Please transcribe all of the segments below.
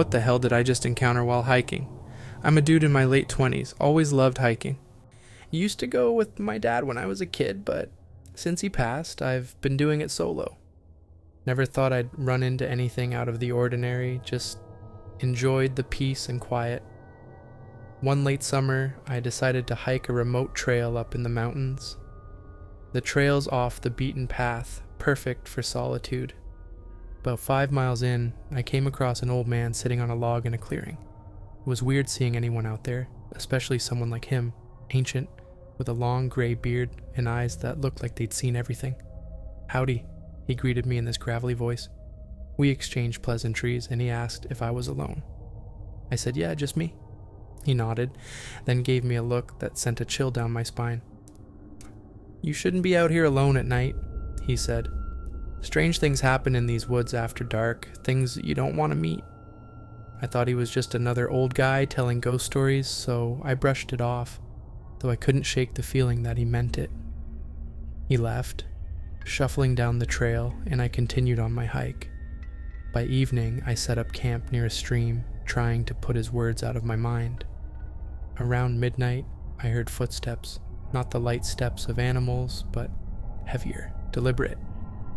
What the hell did I just encounter while hiking? I'm a dude in my late 20s, always loved hiking. Used to go with my dad when I was a kid, but since he passed, I've been doing it solo. Never thought I'd run into anything out of the ordinary, just enjoyed the peace and quiet. One late summer, I decided to hike a remote trail up in the mountains. The trail's off the beaten path, perfect for solitude. About 5 miles in, I came across an old man sitting on a log in a clearing. It was weird seeing anyone out there, especially someone like him, ancient, with a long gray beard and eyes that looked like they'd seen everything. "Howdy," he greeted me in this gravelly voice. We exchanged pleasantries, and he asked if I was alone. I said, "Yeah, just me." He nodded, then gave me a look that sent a chill down my spine. "You shouldn't be out here alone at night," he said. "Strange things happen in these woods after dark, things you don't want to meet." I thought he was just another old guy telling ghost stories, so I brushed it off, though I couldn't shake the feeling that he meant it. He left, shuffling down the trail, and I continued on my hike. By evening, I set up camp near a stream, trying to put his words out of my mind. Around midnight, I heard footsteps, not the light steps of animals, but heavier, deliberate.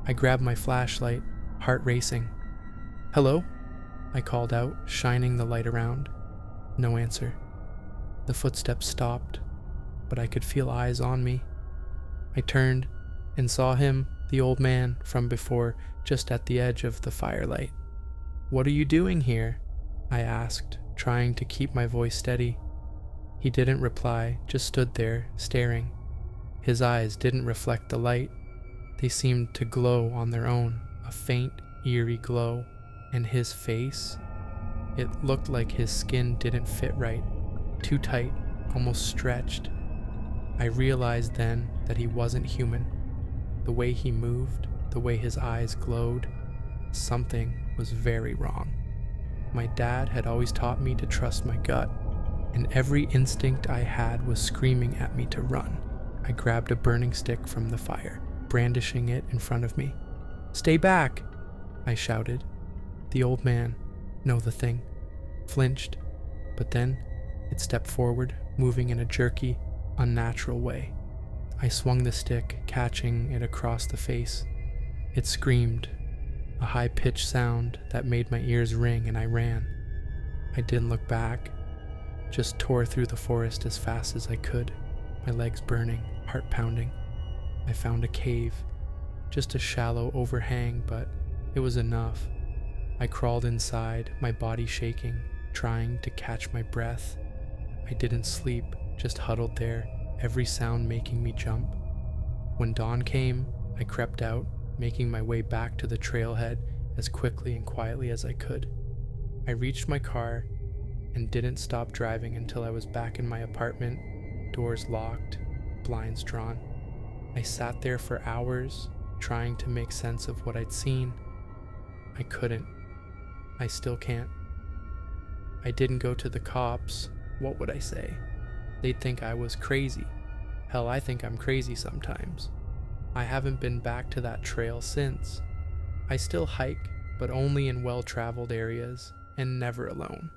I grabbed my flashlight, heart racing. "Hello?" I called out, shining the light around. No answer. The footsteps stopped, but I could feel eyes on me. I turned and saw him, the old man from before, just at the edge of the firelight. "What are you doing here?" I asked, trying to keep my voice steady. He didn't reply, just stood there, staring. His eyes didn't reflect the light. They seemed to glow on their own, a faint, eerie glow. And his face? It looked like his skin didn't fit right, too tight, almost stretched. I realized then that he wasn't human. The way he moved, the way his eyes glowed, something was very wrong. My dad had always taught me to trust my gut, and every instinct I had was screaming at me to run. I grabbed a burning stick from the fire, brandishing it in front of me. "Stay back!" I shouted. The old man, no, the thing, flinched, but then it stepped forward, moving in a jerky, unnatural way. I swung the stick, catching it across the face. It screamed, a high-pitched sound that made my ears ring, and I ran. I didn't look back, just tore through the forest as fast as I could, my legs burning, heart pounding. I found a cave, just a shallow overhang, but it was enough. I crawled inside, my body shaking, trying to catch my breath. I didn't sleep, just huddled there, every sound making me jump. When dawn came, I crept out, making my way back to the trailhead as quickly and quietly as I could. I reached my car and didn't stop driving until I was back in my apartment, doors locked, blinds drawn. I sat there for hours, trying to make sense of what I'd seen. I couldn't. I still can't. I didn't go to the cops. What would I say? They'd think I was crazy. Hell, I think I'm crazy sometimes. I haven't been back to that trail since. I still hike, but only in well-traveled areas, and never alone.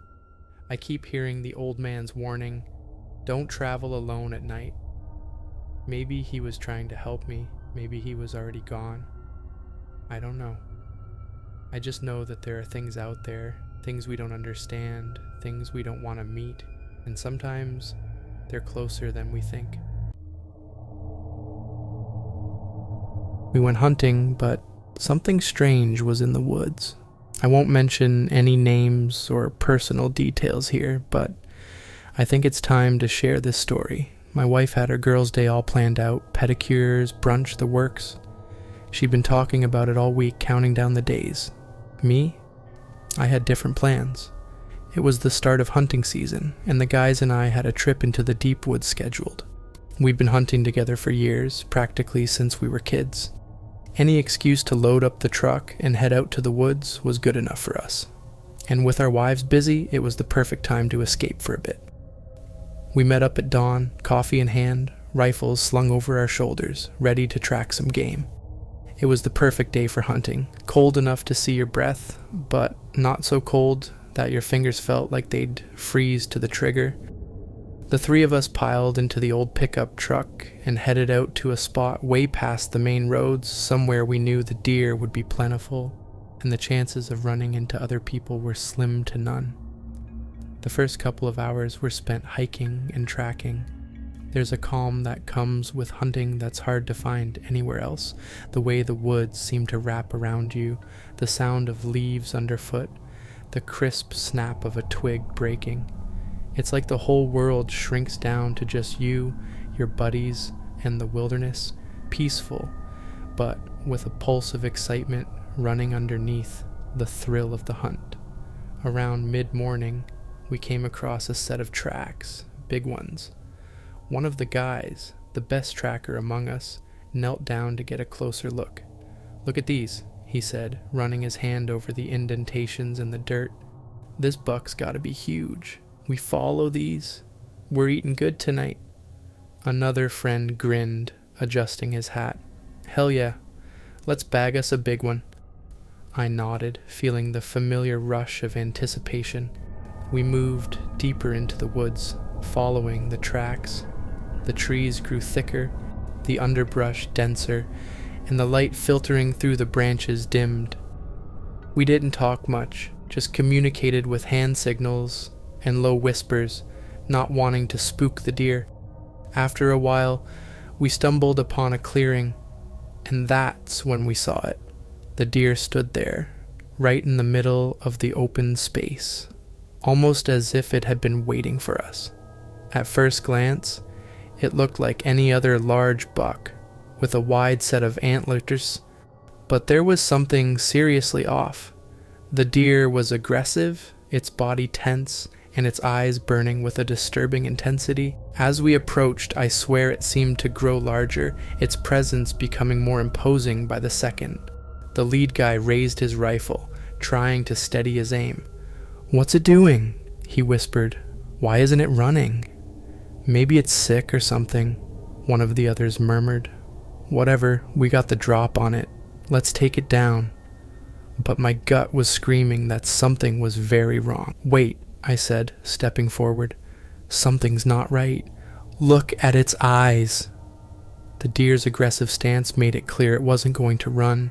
I keep hearing the old man's warning, "Don't travel alone at night." Maybe he was trying to help me, maybe he was already gone. I don't know. I just know that there are things out there, things we don't understand, things we don't want to meet, and sometimes they're closer than we think. We went hunting, but something strange was in the woods. I won't mention any names or personal details here, but I think it's time to share this story. My wife had her girls' day all planned out, pedicures, brunch, the works. She'd been talking about it all week, counting down the days. Me? I had different plans. It was the start of hunting season, and the guys and I had a trip into the deep woods scheduled. We'd been hunting together for years, practically since we were kids. Any excuse to load up the truck and head out to the woods was good enough for us. And with our wives busy, it was the perfect time to escape for a bit. We met up at dawn, coffee in hand, rifles slung over our shoulders, ready to track some game. It was the perfect day for hunting, cold enough to see your breath, but not so cold that your fingers felt like they'd freeze to the trigger. The three of us piled into the old pickup truck and headed out to a spot way past the main roads, somewhere we knew the deer would be plentiful, and the chances of running into other people were slim to none. The first couple of hours were spent hiking and tracking. There's a calm that comes with hunting that's hard to find anywhere else. The way the woods seem to wrap around you, the sound of leaves underfoot, the crisp snap of a twig breaking. It's like the whole world shrinks down to just you, your buddies, and the wilderness, peaceful, but with a pulse of excitement running underneath the thrill of the hunt. Around mid-morning, we came across a set of tracks, big ones. One of the guys, the best tracker among us, knelt down to get a closer look. "Look at these," he said, running his hand over the indentations in the dirt. "This buck's gotta be huge. We follow these. We're eating good tonight." Another friend grinned, adjusting his hat. "Hell yeah. Let's bag us a big one." I nodded, feeling the familiar rush of anticipation. We moved deeper into the woods, following the tracks. The trees grew thicker, the underbrush denser, and the light filtering through the branches dimmed. We didn't talk much, just communicated with hand signals and low whispers, not wanting to spook the deer. After a while, we stumbled upon a clearing, and that's when we saw it. The deer stood there, right in the middle of the open space, almost as if it had been waiting for us. At first glance, it looked like any other large buck, with a wide set of antlers, but there was something seriously off. The deer was aggressive, its body tense, and its eyes burning with a disturbing intensity. As we approached, I swear it seemed to grow larger, its presence becoming more imposing by the second. The lead guy raised his rifle, trying to steady his aim. "What's it doing?" he whispered. "Why isn't it running?" "Maybe it's sick or something," one of the others murmured. "Whatever, we got the drop on it. Let's take it down." But my gut was screaming that something was very wrong. "Wait," I said, stepping forward. "Something's not right. Look at its eyes." The deer's aggressive stance made it clear it wasn't going to run.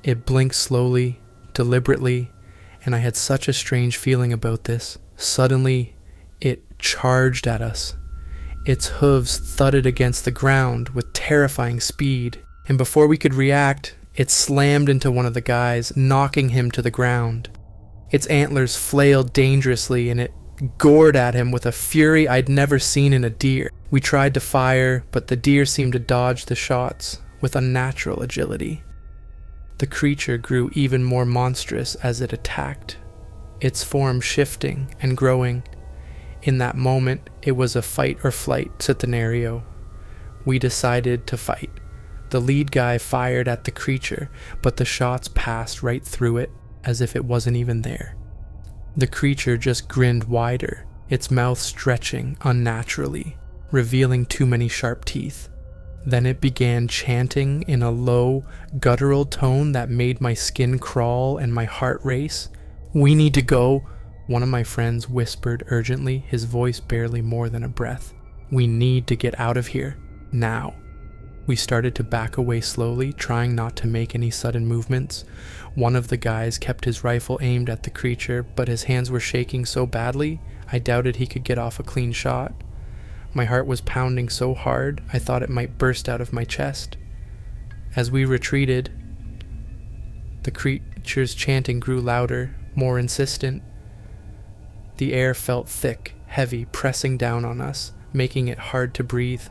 It blinked slowly, deliberately, and I had such a strange feeling about this. Suddenly, it charged at us. Its hooves thudded against the ground with terrifying speed, and before we could react, it slammed into one of the guys, knocking him to the ground. Its antlers flailed dangerously, and it gored at him with a fury I'd never seen in a deer. We tried to fire, but the deer seemed to dodge the shots with unnatural agility. The creature grew even more monstrous as it attacked, its form shifting and growing. In that moment, it was a fight or flight scenario. We decided to fight. The lead guy fired at the creature, but the shots passed right through it, as if it wasn't even there. The creature just grinned wider, its mouth stretching unnaturally, revealing too many sharp teeth. Then it began chanting in a low, guttural tone that made my skin crawl and my heart race. "We need to go," one of my friends whispered urgently, his voice barely more than a breath. "We need to get out of here, now." We started to back away slowly, trying not to make any sudden movements. One of the guys kept his rifle aimed at the creature, but his hands were shaking so badly, I doubted he could get off a clean shot. My heart was pounding so hard, I thought it might burst out of my chest. As we retreated, the creature's chanting grew louder, more insistent. The air felt thick, heavy, pressing down on us, making it hard to breathe.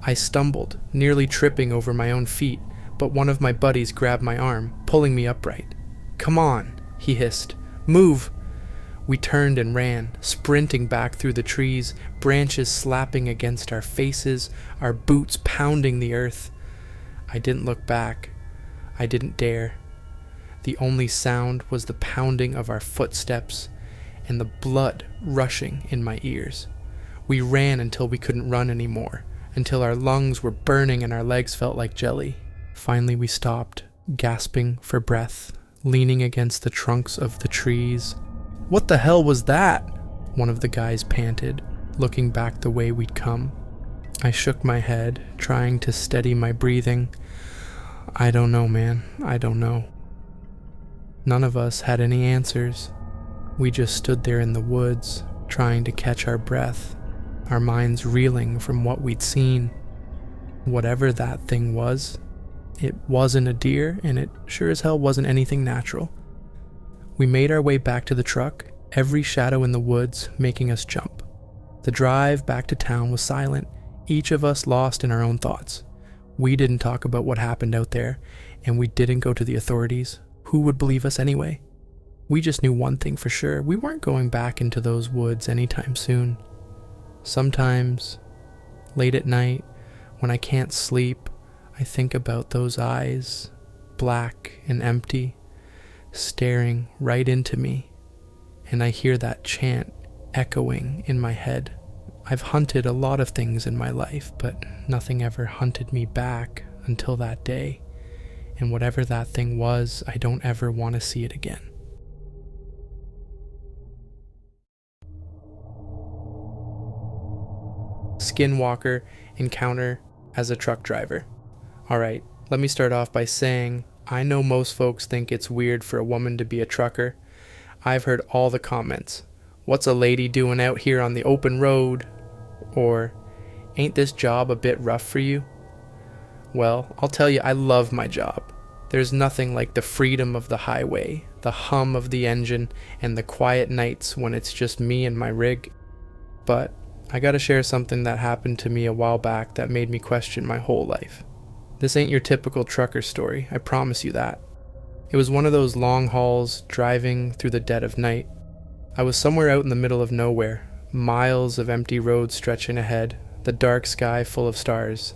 I stumbled, nearly tripping over my own feet, but one of my buddies grabbed my arm, pulling me upright. "Come on," he hissed. "Move!" We turned and ran, sprinting back through the trees, branches slapping against our faces, our boots pounding the earth. I didn't look back. I didn't dare. The only sound was the pounding of our footsteps and the blood rushing in my ears. We ran until we couldn't run anymore, until our lungs were burning and our legs felt like jelly. Finally we stopped, gasping for breath, leaning against the trunks of the trees. "What the hell was that?" one of the guys panted, looking back the way we'd come. I shook my head, trying to steady my breathing. "I don't know, man. I don't know." None of us had any answers. We just stood there in the woods, trying to catch our breath, our minds reeling from what we'd seen. Whatever that thing was, it wasn't a deer, and it sure as hell wasn't anything natural. We made our way back to the truck, every shadow in the woods making us jump. The drive back to town was silent, each of us lost in our own thoughts. We didn't talk about what happened out there, and we didn't go to the authorities. Who would believe us anyway? We just knew one thing for sure: we weren't going back into those woods anytime soon. Sometimes, late at night, when I can't sleep, I think about those eyes, black and empty, staring right into me, and I hear that chant echoing in my head. I've hunted a lot of things in my life, but nothing ever hunted me back until that day, and whatever that thing was, I don't ever want to see it again. Skinwalker Encounter as a truck driver. Alright, let me start off by saying, I know most folks think it's weird for a woman to be a trucker. I've heard all the comments. "What's a lady doing out here on the open road?" Or, "Ain't this job a bit rough for you?" Well, I'll tell you, I love my job. There's nothing like the freedom of the highway, the hum of the engine, and the quiet nights when it's just me and my rig. But I gotta share something that happened to me a while back that made me question my whole life. This ain't your typical trucker story, I promise you that. It was one of those long hauls driving through the dead of night. I was somewhere out in the middle of nowhere, miles of empty roads stretching ahead, the dark sky full of stars.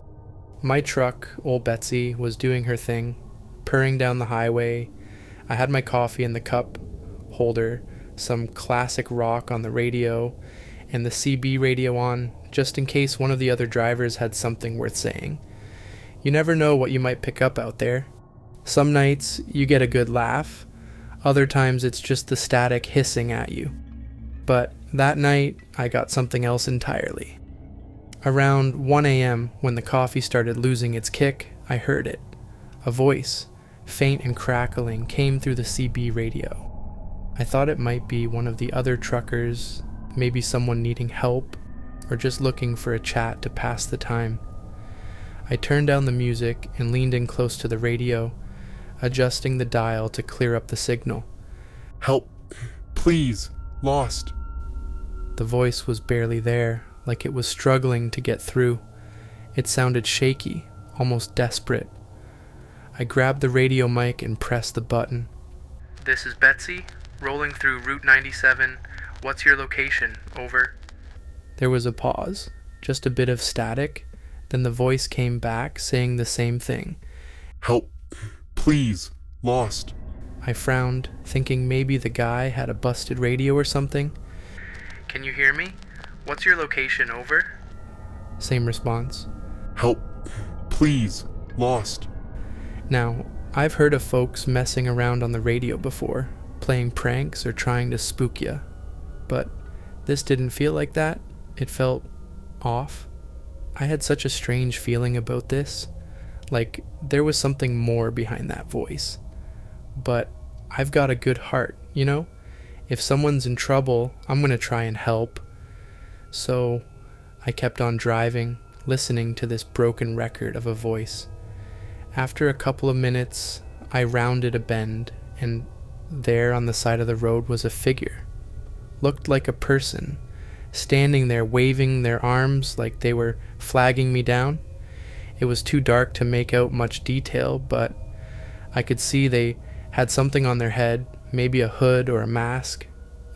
My truck, old Betsy, was doing her thing, purring down the highway. I had my coffee in the cup holder, some classic rock on the radio, and the CB radio on, just in case one of the other drivers had something worth saying. You never know what you might pick up out there. Some nights you get a good laugh, other times it's just the static hissing at you. But that night I got something else entirely. Around 1 a.m., when the coffee started losing its kick, I heard it. A voice, faint and crackling, came through the CB radio. I thought it might be one of the other truckers, maybe someone needing help, or just looking for a chat to pass the time. I turned down the music and leaned in close to the radio, adjusting the dial to clear up the signal. "Help, please, lost." The voice was barely there, like it was struggling to get through. It sounded shaky, almost desperate. I grabbed the radio mic and pressed the button. "This is Betsy, rolling through Route 97. What's your location? Over." There was a pause, just a bit of static. Then the voice came back, saying the same thing. "Help, please, lost." I frowned, thinking maybe the guy had a busted radio or something. "Can you hear me? What's your location? Over." Same response. "Help, please, lost." Now, I've heard of folks messing around on the radio before, playing pranks or trying to spook ya. But this didn't feel like that. It felt off. I had such a strange feeling about this, like there was something more behind that voice. But I've got a good heart, you know? If someone's in trouble, I'm gonna try and help. So I kept on driving, listening to this broken record of a voice. After a couple of minutes, I rounded a bend, and there on the side of the road was a figure. Looked like a person, standing there waving their arms like they were flagging me down. It was too dark to make out much detail, but I could see they had something on their head, maybe a hood or a mask.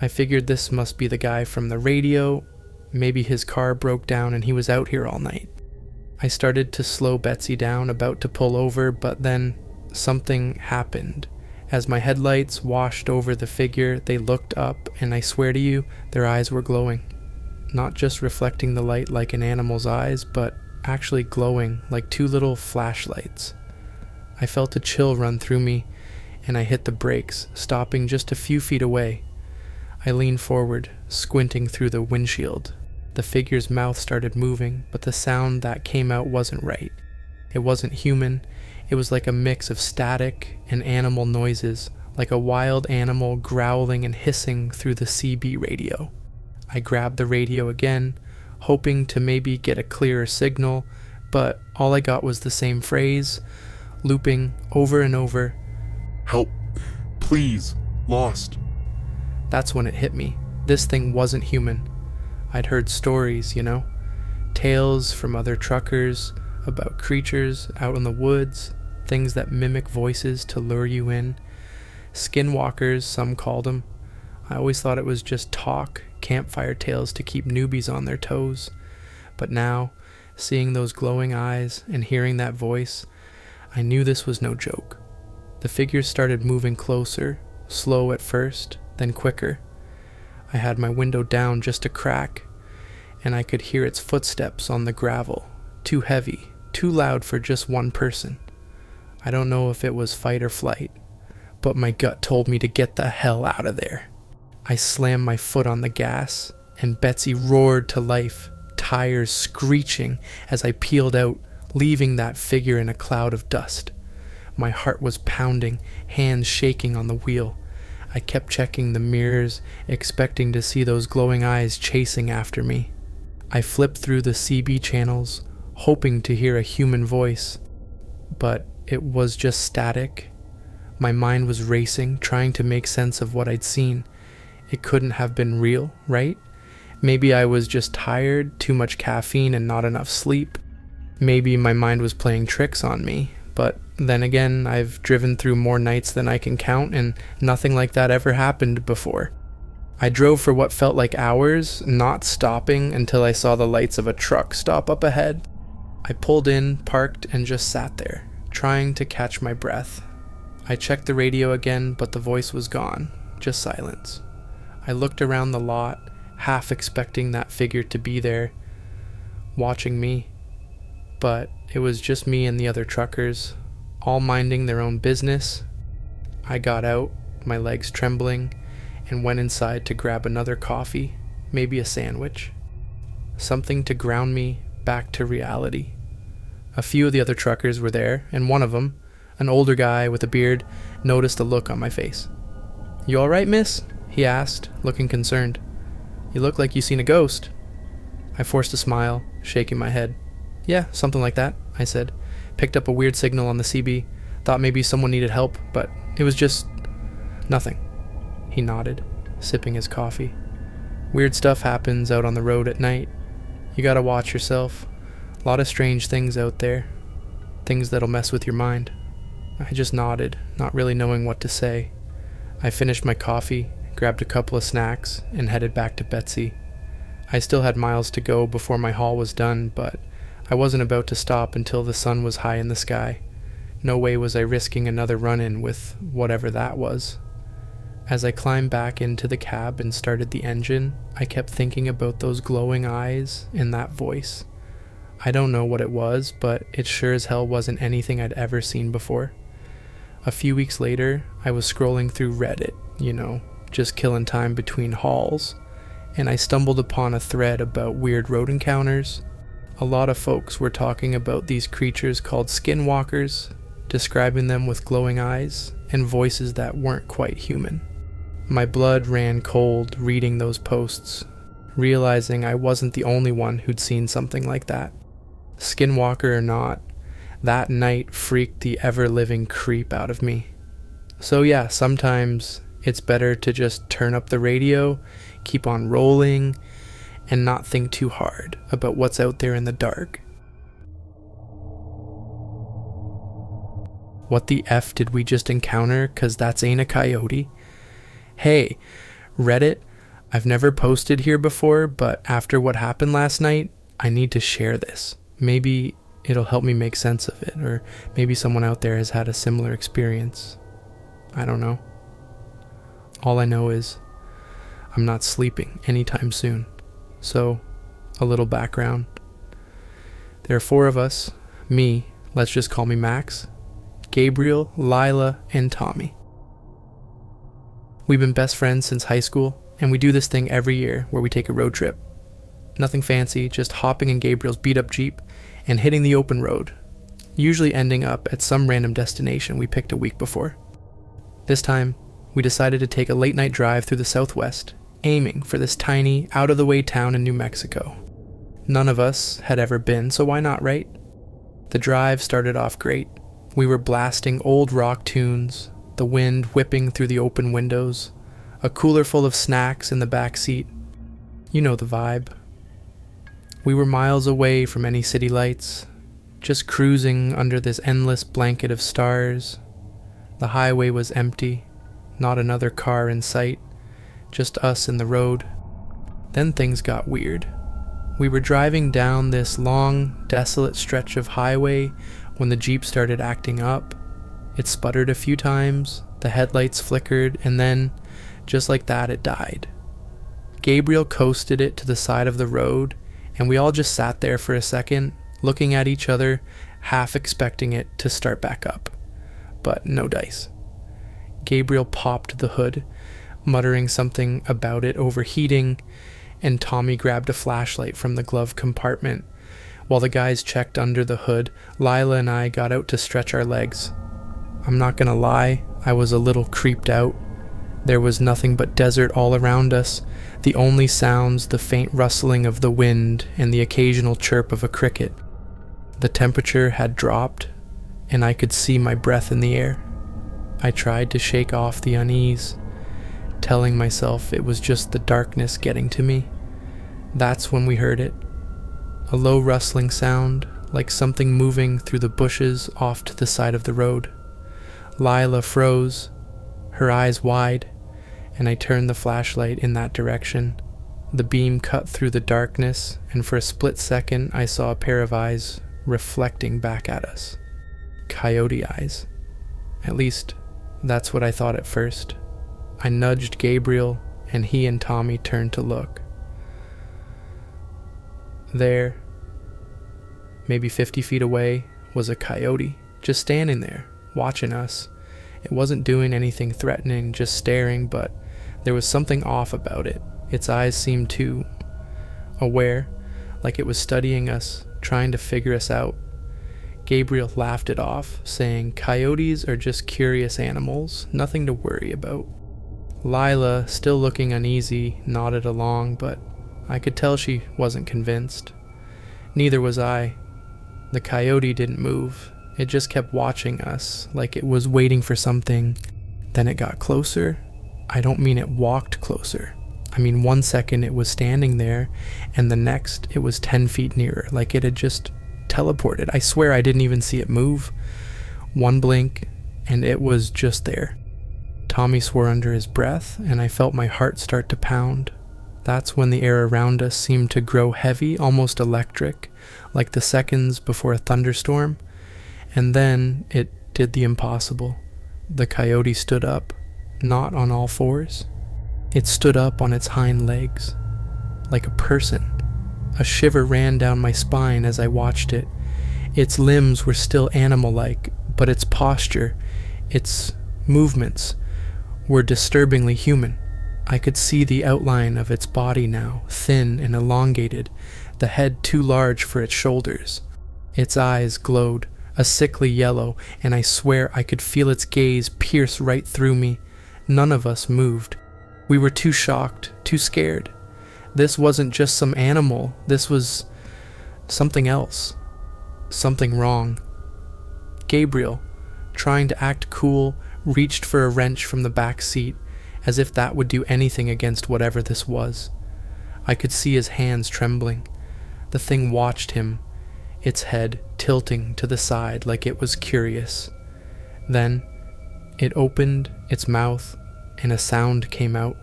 I figured this must be the guy from the radio. Maybe his car broke down and he was out here all night. I started to slow Betsy down, about to pull over, but then something happened. As my headlights washed over the figure, they looked up, and I swear to you, their eyes were glowing. Not just reflecting the light like an animal's eyes, but actually glowing like two little flashlights. I felt a chill run through me, and I hit the brakes, stopping just a few feet away. I leaned forward, squinting through the windshield. The figure's mouth started moving, but the sound that came out wasn't right. It wasn't human. It was like a mix of static and animal noises, like a wild animal growling and hissing through the CB radio. I grabbed the radio again, hoping to maybe get a clearer signal, but all I got was the same phrase, looping over and over. Help. Please. Lost. That's when it hit me. This thing wasn't human. I'd heard stories, tales from other truckers about creatures out in the woods, things that mimic voices to lure you in. Skinwalkers, some called them. I always thought it was just talk, campfire tales to keep newbies on their toes. But now, seeing those glowing eyes and hearing that voice, I knew this was no joke. The figures started moving closer, slow at first, then quicker. I had my window down just a crack, and I could hear its footsteps on the gravel, too heavy, too loud for just one person. I don't know if it was fight or flight, but my gut told me to get the hell out of there. I slammed my foot on the gas, and Betsy roared to life, tires screeching as I peeled out, leaving that figure in a cloud of dust. My heart was pounding, hands shaking on the wheel. I kept checking the mirrors, expecting to see those glowing eyes chasing after me. I flipped through the CB channels, hoping to hear a human voice, but it was just static. My mind was racing, trying to make sense of what I'd seen. It couldn't have been real, right? Maybe I was just tired, too much caffeine and not enough sleep. Maybe my mind was playing tricks on me, but then again, I've driven through more nights than I can count, and nothing like that ever happened before. I drove for what felt like hours, not stopping until I saw the lights of a truck stop up ahead. I pulled in, parked, and just sat there, trying to catch my breath. I checked the radio again, but the voice was gone, just silence. I looked around the lot, half expecting that figure to be there, watching me. But it was just me and the other truckers, all minding their own business. I got out, my legs trembling, and went inside to grab another coffee, maybe a sandwich. Something to ground me back to reality. A few of the other truckers were there, and one of them, an older guy with a beard, noticed a look on my face. "You alright, miss?" he asked, looking concerned. "You look like you seen a ghost." I forced a smile, shaking my head. "Yeah, something like that," I said. Picked up a weird signal on the CB. Thought maybe someone needed help, but it was just nothing. He nodded, sipping his coffee. "Weird stuff happens out on the road at night. You gotta watch yourself. A lot of strange things out there. Things that'll mess with your mind." I just nodded, not really knowing what to say. I finished my coffee, grabbed a couple of snacks, and headed back to Betsy. I still had miles to go before my haul was done, but I wasn't about to stop until the sun was high in the sky. No way was I risking another run-in with whatever that was. As I climbed back into the cab and started the engine, I kept thinking about those glowing eyes and that voice. I don't know what it was, but it sure as hell wasn't anything I'd ever seen before. A few weeks later, I was scrolling through Reddit, just killing time between hauls, and I stumbled upon a thread about weird road encounters. A lot of folks were talking about these creatures called skinwalkers, describing them with glowing eyes and voices that weren't quite human. My blood ran cold reading those posts, realizing I wasn't the only one who'd seen something like that. Skinwalker or not, that night freaked the ever-living creep out of me. So yeah, sometimes it's better to just turn up the radio, keep on rolling, and not think too hard about what's out there in the dark. What the F did we just encounter? 'Cause that's ain't a coyote. Hey, Reddit, I've never posted here before, but after what happened last night, I need to share this. Maybe it'll help me make sense of it, or maybe someone out there has had a similar experience. I don't know. All I know is I'm not sleeping anytime soon. So, a little background. There are 4 of us, me, let's just call me Max, Gabriel, Lila, and Tommy. We've been best friends since high school, And we do this thing every year where we take a road trip. Nothing fancy, just hopping in Gabriel's beat-up Jeep and hitting the open road, usually ending up at some random destination we picked a week before. This time, we decided to take a late-night drive through the Southwest, aiming for this tiny, out-of-the-way town in New Mexico. None of us had ever been, so why not, right? The drive started off great. We were blasting old rock tunes, the wind whipping through the open windows, a cooler full of snacks in the back seat. You know the vibe. We were miles away from any city lights, just cruising under this endless blanket of stars. The highway was empty, not another car in sight, just us in the road. Then things got weird. We were driving down this long, desolate stretch of highway when the Jeep started acting up. It sputtered a few times, the headlights flickered, and then, just like that, it died. Gabriel coasted it to the side of the road, and we all just sat there for a second, looking at each other, half expecting it to start back up. But no dice. Gabriel popped the hood, muttering something about it overheating, and Tommy grabbed a flashlight from the glove compartment. While the guys checked under the hood, Lila and I got out to stretch our legs. I'm not gonna lie, I was a little creeped out. There was nothing but desert all around us, the only sounds the faint rustling of the wind and the occasional chirp of a cricket. The temperature had dropped, and I could see my breath in the air. I tried to shake off the unease, telling myself it was just the darkness getting to me. That's when we heard it. A low rustling sound, like something moving through the bushes off to the side of the road. Lila froze, her eyes wide, and I turned the flashlight in that direction. The beam cut through the darkness, and for a split second I saw a pair of eyes reflecting back at us. Coyote eyes. At least, that's what I thought at first. I nudged Gabriel, and he and Tommy turned to look. There, maybe 50 feet away, was a coyote, just standing there, watching us. It wasn't doing anything threatening, just staring, but there was something off about it. Its eyes seemed too aware, like it was studying us, trying to figure us out. Gabriel laughed it off, saying, "Coyotes are just curious animals, nothing to worry about." Lila, still looking uneasy, nodded along, but I could tell she wasn't convinced. Neither was I. The coyote didn't move. It just kept watching us, like it was waiting for something. Then it got closer. I don't mean it walked closer. I mean 1 second it was standing there, and the next it was 10 feet nearer, like it had just teleported. I swear I didn't even see it move. One blink, and it was just there. Tommy swore under his breath, and I felt my heart start to pound. That's when the air around us seemed to grow heavy, almost electric, like the seconds before a thunderstorm. And then it did the impossible. The coyote stood up, not on all fours. It stood up on its hind legs, like a person. A shiver ran down my spine as I watched it. Its limbs were still animal-like, but its posture, its movements, were disturbingly human. I could see the outline of its body now, thin and elongated, the head too large for its shoulders. Its eyes glowed, a sickly yellow, and I swear I could feel its gaze pierce right through me. None of us moved. We were too shocked, too scared. This wasn't just some animal. This was something else. Something wrong. Gabriel, trying to act cool, reached for a wrench from the back seat, as if that would do anything against whatever this was. I could see his hands trembling. The thing watched him, its head tilting to the side like it was curious. Then, it opened its mouth, and a sound came out,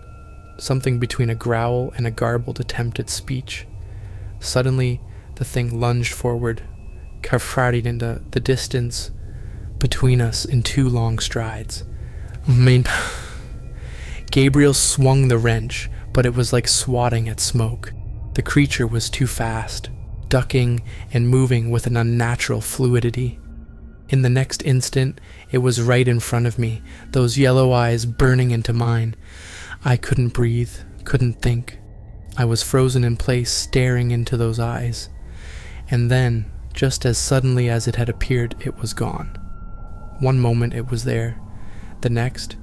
something between a growl and a garbled attempt at speech. Suddenly, the thing lunged forward, karate into the distance between us in 2 long strides. Gabriel swung the wrench, but it was like swatting at smoke. The creature was too fast, ducking and moving with an unnatural fluidity. In the next instant, it was right in front of me, those yellow eyes burning into mine. I couldn't breathe, couldn't think. I was frozen in place, staring into those eyes. And then, just as suddenly as it had appeared, it was gone. One moment it was there. The next,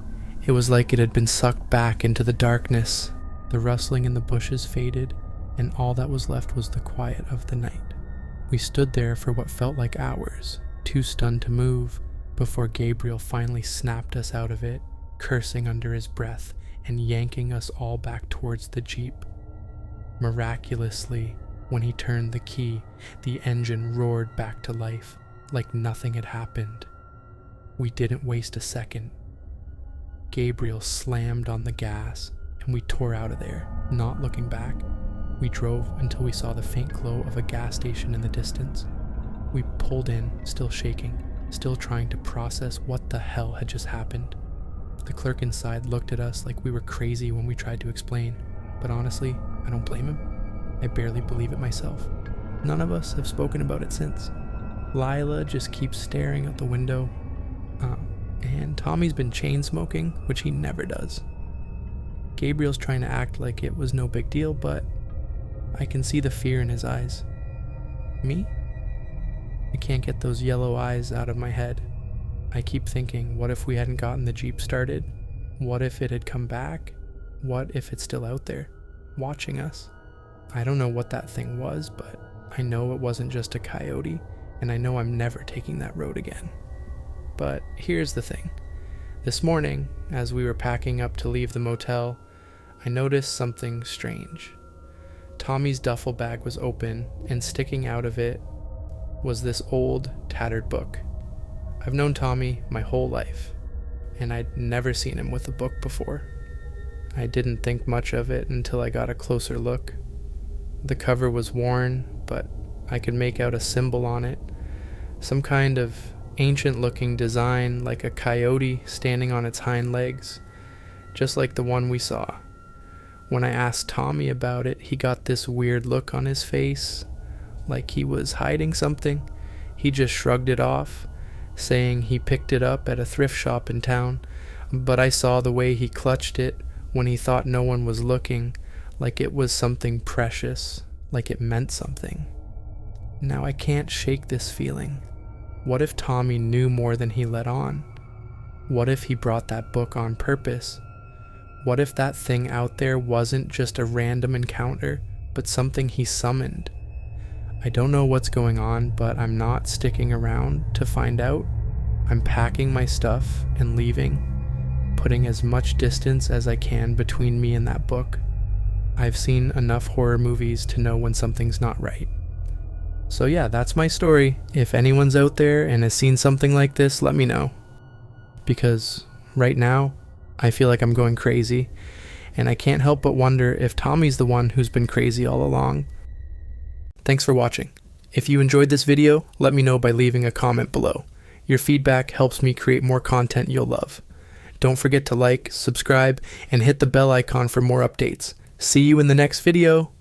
it was like it had been sucked back into the darkness. The rustling in the bushes faded, and all that was left was the quiet of the night. We stood there for what felt like hours, too stunned to move, before Gabriel finally snapped us out of it, cursing under his breath and yanking us all back towards the Jeep. Miraculously, when he turned the key, the engine roared back to life, like nothing had happened. We didn't waste a second. Gabriel slammed on the gas, and we tore out of there, not looking back. We drove until we saw the faint glow of a gas station in the distance. We pulled in, still shaking, still trying to process what the hell had just happened. The clerk inside looked at us like we were crazy when we tried to explain, but honestly, I don't blame him. I barely believe it myself. None of us have spoken about it since. Lila just keeps staring out the window, and Tommy's been chain smoking, which he never does. Gabriel's trying to act like it was no big deal, but I can see the fear in his eyes. Me? I can't get those yellow eyes out of my head. I keep thinking, what if we hadn't gotten the Jeep started? What if it had come back? What if it's still out there, watching us? I don't know what that thing was, but I know it wasn't just a coyote, and I know I'm never taking that road again. But here's the thing. This morning, as we were packing up to leave the motel, I noticed something strange. Tommy's duffel bag was open, and sticking out of it was this old, tattered book. I've known Tommy my whole life, and I'd never seen him with a book before. I didn't think much of it until I got a closer look. The cover was worn, but I could make out a symbol on it, some kind of ancient-looking design like a coyote standing on its hind legs, just like the one we saw. When I asked Tommy about it, he got this weird look on his face, like he was hiding something. He just shrugged it off, saying he picked it up at a thrift shop in town, but I saw the way he clutched it when he thought no one was looking, like it was something precious, like it meant something. Now I can't shake this feeling. What if Tommy knew more than he let on? What if he brought that book on purpose? What if that thing out there wasn't just a random encounter, but something he summoned? I don't know what's going on, but I'm not sticking around to find out. I'm packing my stuff and leaving, putting as much distance as I can between me and that book. I've seen enough horror movies to know when something's not right. So yeah, that's my story. If anyone's out there and has seen something like this, let me know. Because right now, I feel like I'm going crazy, and I can't help but wonder if Tommy's the one who's been crazy all along. Thanks for watching. If you enjoyed this video, let me know by leaving a comment below. Your feedback helps me create more content you'll love. Don't forget to like, subscribe, and hit the bell icon for more updates. See you in the next video.